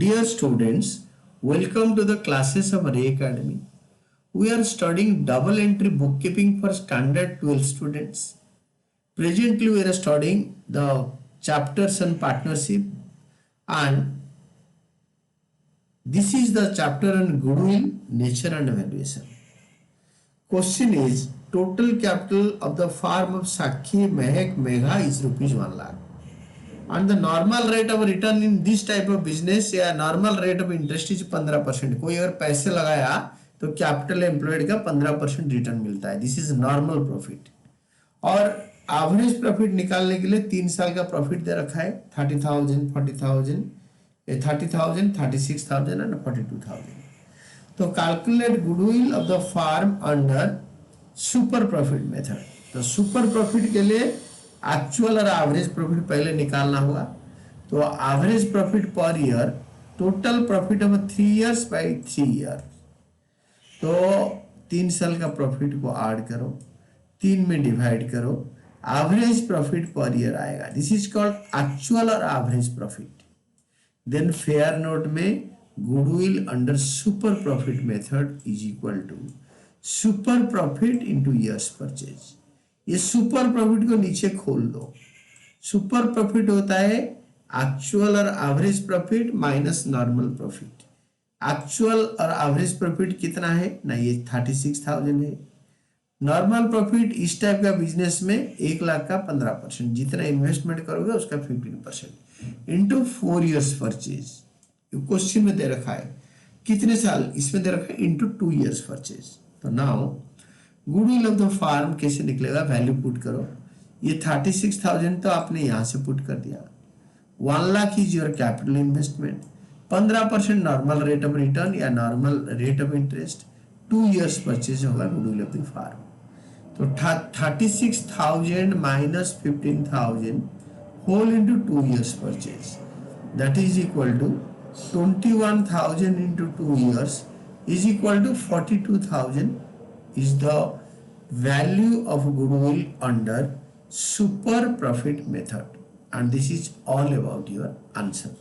Dear students, welcome to the classes of Ray Academy. We are studying double entry bookkeeping for standard 12 students. Presently, we are studying the chapters on partnership, and this is the chapter on goodwill, nature and valuation. Question is, total capital of the firm of Sakhi Mehak Megha is rupees 1 lakh. And the normal rate of return in this type of business या normal rate of interest is 15%. कोई अगर पैसे लगाया तो capital employed का 15% return मिलता है. This is normal profit. और एवरेज प्रॉफिट निकालने के लिए 3 साल का प्रॉफिट दे रखा है. 30,000, 40,000, 30,000, 36,000 एंड 42,000. तो calculate goodwill of the firm under super profit method. तो सुपर प्रॉफिट के लिए एक्चुअल और एवरेज प्रॉफिट पहले निकालना होगा. तो average profit per year, total profit of 3 years by 3 year. तो 3 साल का प्रॉफिट को ऐड करो, 3 में डिवाइड करो, एवरेज प्रॉफिट पर ईयर आएगा. दिस इज कॉल्ड एक्चुअल और average profit. Then fair note में goodwill under super profit method is equal to super profit into years purchase. ये सुपर प्रॉफिट को नीचे खोल दो. सुपर प्रॉफिट होता है एक्चुअल और average profit minus normal profit. Actual और एवरेज प्रॉफिट कितना है ना, ये 36,000 है. नॉर्मल प्रॉफिट इस टाइप का बिजनेस में 1 लाख का 15%, जितना इन्वेस्टमेंट करोगे उसका 15% इंटू 4 years परचेज. क्वेश्चन में दे रखा है कितने साल, इसमें दे रखा है इंटू 2 years परचेज. तो now goodwill of the firm कैसे निकलेगा, वैल्यू पुट करो. ये 36,000 तो आपने यहां से पुट कर दिया. 1 lakh is your capital investment. 15% normal rate of return या normal rate of interest. 2 years purchase होगा गुडविल ऑफ द फार्म. तो 36,000 minus 15,000 whole into 2 years purchase, that is equal to 21,000 into 2 years is equal to 42,000 is the value of goodwill under super profit method, and this is all about your answer.